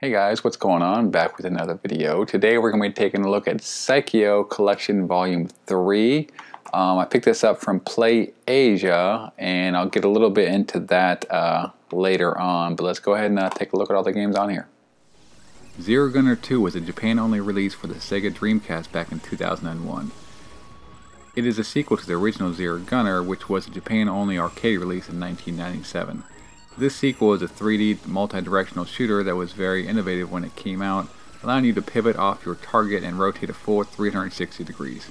Hey guys, what's going on? Back with another video. Today we're going to be taking a look at Psikyo Collection Volume 3. I picked this up from Play Asia, and I'll get a little bit into that later on, but let's go ahead and take a look at all the games on here. Zero Gunner 2 was a Japan-only release for the Sega Dreamcast back in 2001. It is a sequel to the original Zero Gunner, which was a Japan-only arcade release in 1997. This sequel is a 3D multi-directional shooter that was very innovative when it came out, allowing you to pivot off your target and rotate a full 360 degrees.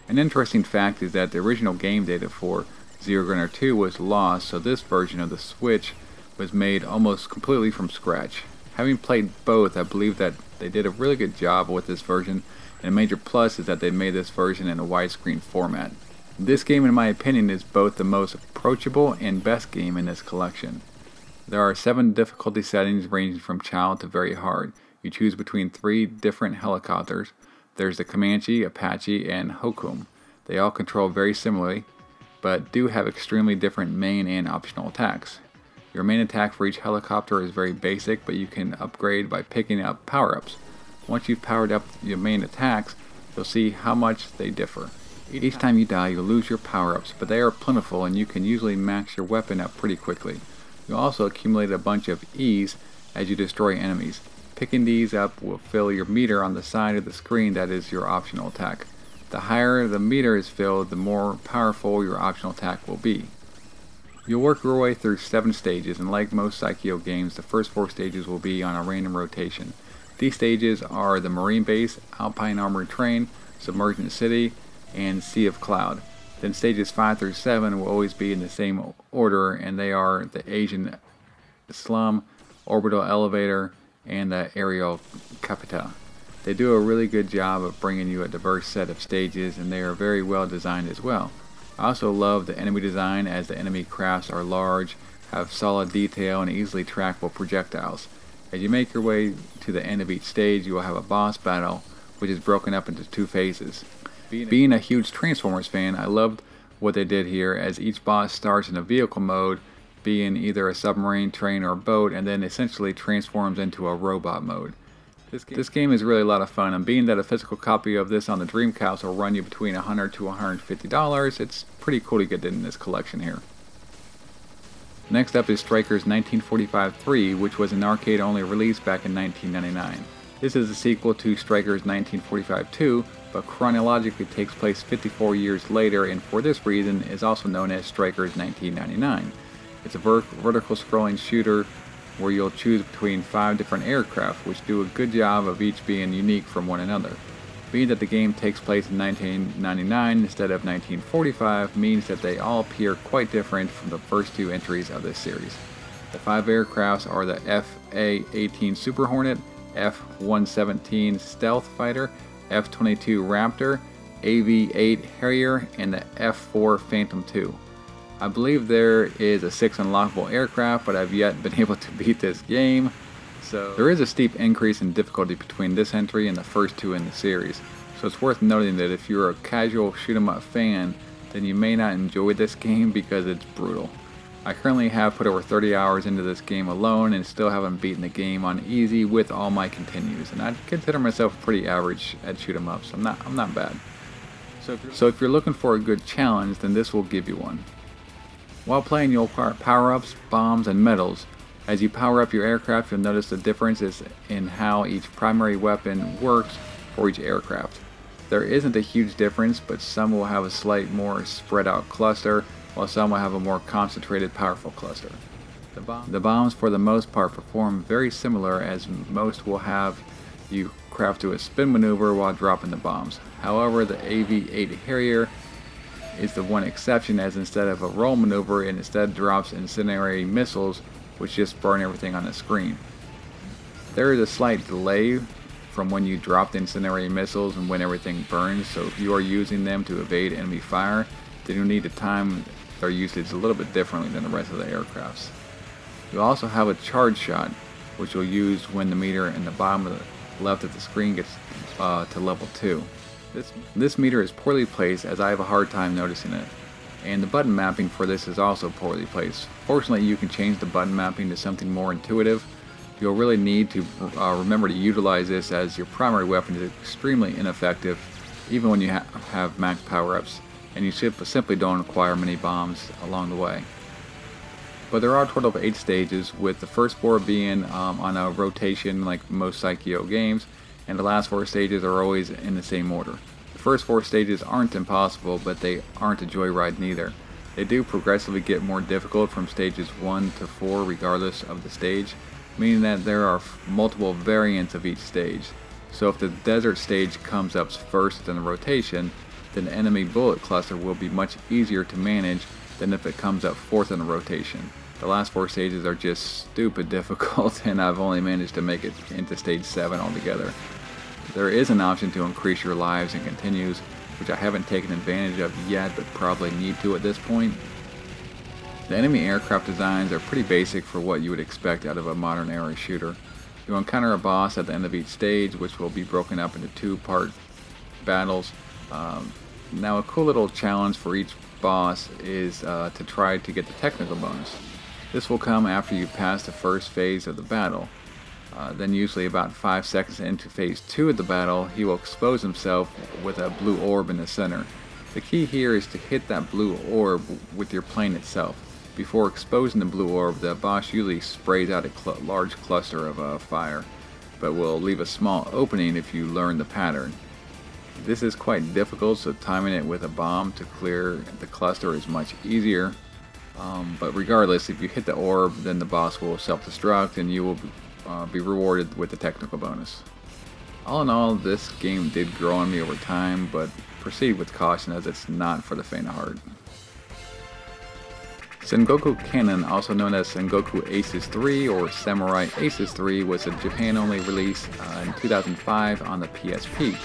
An interesting fact is that the original game data for Zero Gunner 2 was lost, so this version of the Switch was made almost completely from scratch. Having played both, I believe that they did a really good job with this version, and a major plus is that they made this version in a widescreen format. This game, in my opinion, is both the most approachable and best game in this collection. There are 7 difficulty settings ranging from child to very hard. You choose between 3 different helicopters. There's the Comanche, Apache, and Hokum. They all control very similarly, but do have extremely different main and optional attacks. Your main attack for each helicopter is very basic, but you can upgrade by picking up power-ups. Once you've powered up your main attacks, you'll see how much they differ. Each time you die, you'll lose your power-ups, but they are plentiful and you can usually max your weapon up pretty quickly. You also accumulate a bunch of E's as you destroy enemies. Picking these up will fill your meter on the side of the screen that is your optional attack. The higher the meter is filled, the more powerful your optional attack will be. You'll work your way through 7 stages, and like most Psikyo games, the first 4 stages will be on a random rotation. These stages are the Marine Base, Alpine Armored Train, Submergent City, and Sea of Cloud. Then stages 5 through 7 will always be in the same order, and they are the Asian Slum, Orbital Elevator, and the Aerial Capita. They do a really good job of bringing you a diverse set of stages, and they are very well designed as well. I also love the enemy design, as the enemy crafts are large, have solid detail, and easily trackable projectiles. As you make your way to the end of each stage, you will have a boss battle, which is broken up into 2 phases. Being a huge Transformers fan, I loved what they did here, as each boss starts in a vehicle mode, being either a submarine, train, or boat, and then essentially transforms into a robot mode. This game is really a lot of fun, and being that a physical copy of this on the Dreamcast will run you between $100 to $150, it's pretty cool to get in this collection here. Next up is Striker's 1945-3, which was an arcade-only release back in 1999. This is a sequel to Striker's 1945-2, but chronologically takes place 54 years later, and for this reason is also known as Striker's 1999. It's a vertical scrolling shooter where you'll choose between 5 different aircraft, which do a good job of each being unique from one another. Being that the game takes place in 1999 instead of 1945 means that they all appear quite different from the first 2 entries of this series. The 5 aircrafts are the F-A-18 Super Hornet, F-117 Stealth Fighter, F-22 Raptor, AV-8 Harrier, and the F-4 Phantom II. I believe there is a 6th unlockable aircraft, but I've yet been able to beat this game. So there is a steep increase in difficulty between this entry and the first 2 in the series. So it's worth noting that if you're a casual shoot 'em up fan, then you may not enjoy this game because it's brutal. I currently have put over 30 hours into this game alone and still haven't beaten the game on easy with all my continues, and I consider myself pretty average at shoot 'em ups. I'm not bad. So if you're looking for a good challenge, then this will give you one. While playing, you'll acquire power-ups, bombs, and medals. As you power up your aircraft, you'll notice the differences in how each primary weapon works for each aircraft. There isn't a huge difference, but some will have a slight more spread out cluster, while some will have a more concentrated, powerful cluster. The bombs for the most part perform very similar, as most will have you craft to a spin maneuver while dropping the bombs. However, the AV-8 Harrier is the one exception, as instead of a roll maneuver, it instead drops incendiary missiles, which just burn everything on the screen. There is a slight delay from when you drop the incendiary missiles and when everything burns, so if you are using them to evade enemy fire, then you'll need to time their usage a little bit differently than the rest of the aircrafts. You'll also have a charge shot, which you'll use when the meter in the bottom of the left of the screen gets to level 2. This meter is poorly placed, as I have a hard time noticing it, and the button mapping for this is also poorly placed. Fortunately, you can change the button mapping to something more intuitive, You'll really need to remember to utilize this, as your primary weapon is extremely ineffective even when you have max power-ups, and you simply don't acquire many bombs along the way. But there are a total of 8 stages, with the first 4 being on a rotation like most Psikyo games, and the last 4 stages are always in the same order. The first 4 stages aren't impossible, but they aren't a joyride neither. They do progressively get more difficult from stages 1 to 4 regardless of the stage, meaning that there are multiple variants of each stage. So if the desert stage comes up first in the rotation, then the enemy bullet cluster will be much easier to manage than if it comes up 4th in the rotation. The last 4 stages are just stupid difficult, and I've only managed to make it into stage 7 altogether. There is an option to increase your lives and continues, which I haven't taken advantage of yet, but probably need to at this point. The enemy aircraft designs are pretty basic for what you would expect out of a modern era shooter. You'll encounter a boss at the end of each stage, which will be broken up into 2-part battles. Now a cool little challenge for each boss is to try to get the technical bonus. This will come after you pass the first phase of the battle. Then usually about 5 seconds into phase 2 of the battle, he will expose himself with a blue orb in the center. The key here is to hit that blue orb with your plane itself. Before exposing the blue orb, the boss usually sprays out a large cluster of fire, but will leave a small opening if you learn the pattern. This is quite difficult, so timing it with a bomb to clear the cluster is much easier. But regardless, if you hit the orb, then the boss will self-destruct and you will be rewarded with the technical bonus. All in all, this game did grow on me over time, but proceed with caution as it's not for the faint of heart. Sengoku Kanon, also known as Sengoku Aces 3 or Samurai Aces 3, was a Japan-only release in 2005 on the PSP.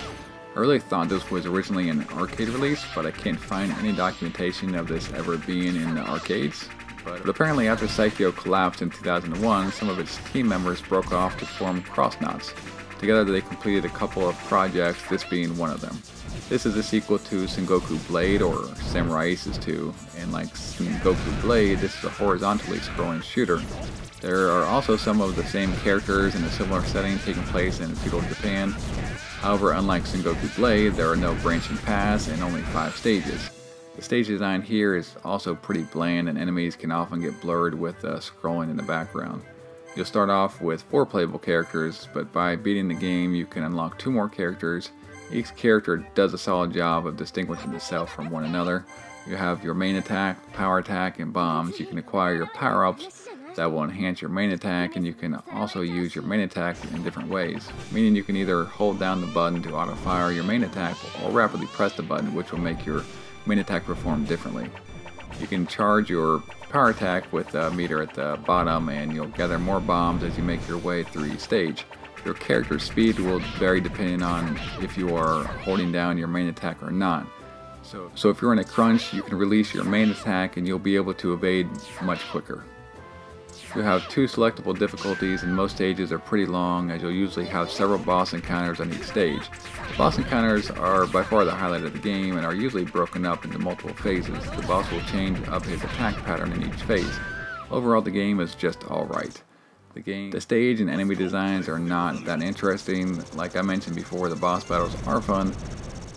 I really thought this was originally an arcade release, but I can't find any documentation of this ever being in the arcades. But apparently after Psikyo collapsed in 2001, some of its team members broke off to form Crossnots. Together they completed a couple of projects, this being one of them. This is a sequel to Sengoku Blade or Samurai Aces 2, and like Sengoku Blade, this is a horizontally scrolling shooter. There are also some of the same characters in a similar setting taking place in feudal Japan. However, unlike Sengoku Blade, there are no branching paths and only 5 stages. The stage design here is also pretty bland, and enemies can often get blurred with scrolling in the background. You'll start off with 4 playable characters, but by beating the game you can unlock 2 more characters. Each character does a solid job of distinguishing itself from one another. You have your main attack, power attack, and bombs. You can acquire your power-ups that will enhance your main attack, and you can also use your main attack in different ways, meaning you can either hold down the button to auto-fire your main attack or rapidly press the button, which will make your main attack perform differently. You can charge your power attack with the meter at the bottom, and you'll gather more bombs as you make your way through each stage. Your character's speed will vary depending on if you are holding down your main attack or not. So if you're in a crunch, you can release your main attack and you'll be able to evade much quicker. You have 2 selectable difficulties, and most stages are pretty long, as you'll usually have several boss encounters on each stage. The boss encounters are by far the highlight of the game and are usually broken up into multiple phases. The boss will change up his attack pattern in each phase. Overall, the game is just alright. The stage and enemy designs are not that interesting. Like I mentioned before, the boss battles are fun,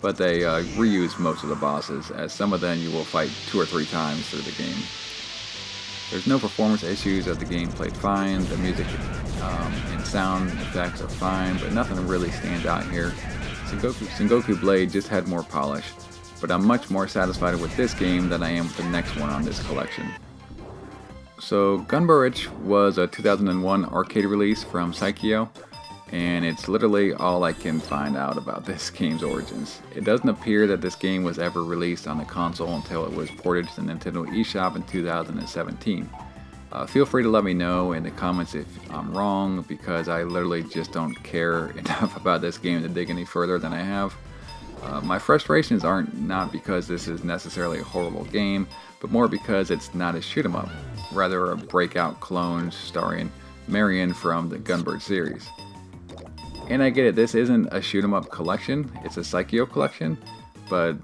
but they reuse most of the bosses, as some of them you will fight 2 or 3 times through the game. There's no performance issues, as the game played fine. The music and sound effects are fine, but nothing really stands out here. Sengoku Blade just had more polish, but I'm much more satisfied with this game than I am with the next one on this collection. So Gunburich was a 2001 arcade release from Psikyo, and it's literally all I can find out about this game's origins. It doesn't appear that this game was ever released on the console until it was ported to the Nintendo eShop in 2017. Feel free to let me know in the comments if I'm wrong, because I literally just don't care enough about this game to dig any further than I have. My frustrations aren't not because this is necessarily a horrible game, but more because it's not a shoot 'em up, rather a breakout clone starring Marion from the Gunbird series. And I get it, this isn't a shoot 'em up collection, it's a Psikyo collection, but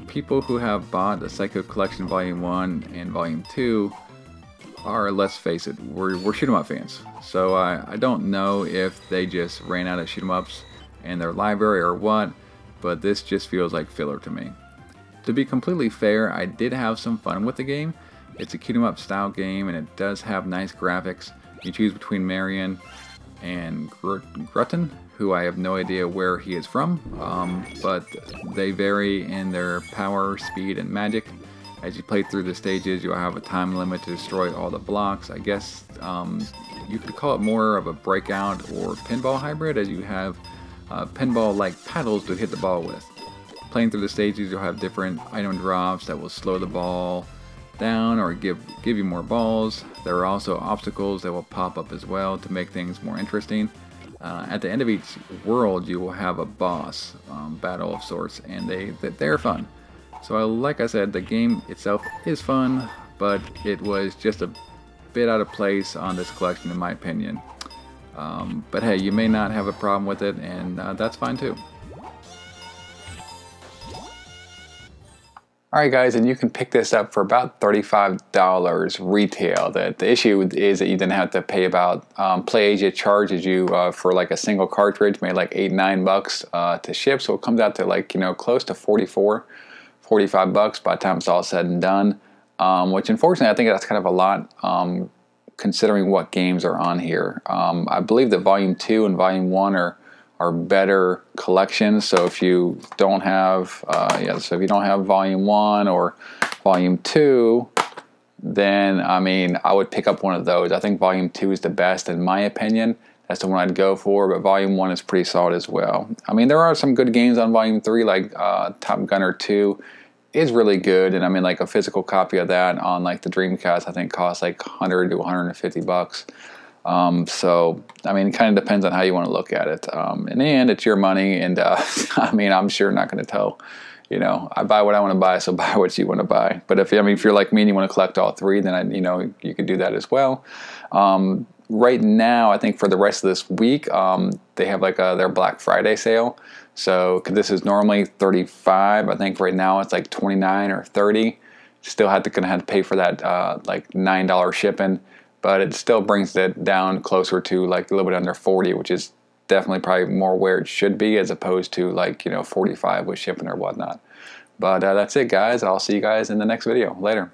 people who have bought the Psikyo Collection Volume 1 and Volume 2 are, let's face it, we're shoot 'em up fans. So I don't know if they just ran out of shoot 'em ups in their library or what, but this just feels like filler to me. To be completely fair, I did have some fun with the game. It's a shoot 'em up style game, and it does have nice graphics. You choose between Marion and Grunton, who I have no idea where he is from, but they vary in their power, speed, and magic. As you play through the stages, you'll have a time limit to destroy all the blocks. I guess you could call it more of a breakout or pinball hybrid, as you have pinball-like paddles to hit the ball with. Playing through the stages, you'll have different item drops that will slow the ball down or give you more balls. There are also obstacles that will pop up as well to make things more interesting. At the end of each world, you will have a boss battle of sorts, and they're fun. So like I said, the game itself is fun, but it was just a bit out of place on this collection in my opinion. But hey, you may not have a problem with it, and that's fine too. Alright guys, and you can pick this up for about $35 retail. The issue is that you then have to pay about, PlayAsia charges you for like a single cartridge, maybe like $8-9 to ship, so it comes out to like, you know, close to $45 by the time it's all said and done, which unfortunately I think that's kind of a lot considering what games are on here. I believe that Volume 2 and Volume 1 are better collections, so if you don't have so if you don't have Volume 1 or Volume 2, then I mean I would pick up one of those. I think Volume 2 is the best in my opinion. That's the one I'd go for, but Volume 1 is pretty solid as well. I mean, there are some good games on Volume 3, like Top Gunner 2 is really good, and I mean, like a physical copy of that on like the Dreamcast I think costs like 100 to 150 bucks. So I mean, it kind of depends on how you want to look at it. In the end, it's your money, and I mean, I'm sure not going to tell, you know, I buy what I want to buy, so buy what you want to buy. But if you're like me and you want to collect all three, then you could do that as well. Right now, I think for the rest of this week, they have like their Black Friday sale. So this is normally $35. I think right now it's like $29 or $30. Still gonna have to pay for that like $9 shipping, but it still brings it down closer to like a little bit under 40, which is definitely probably more where it should be as opposed to like 45 with shipping or whatnot. But that's it, guys. I'll see you guys in the next video. Later.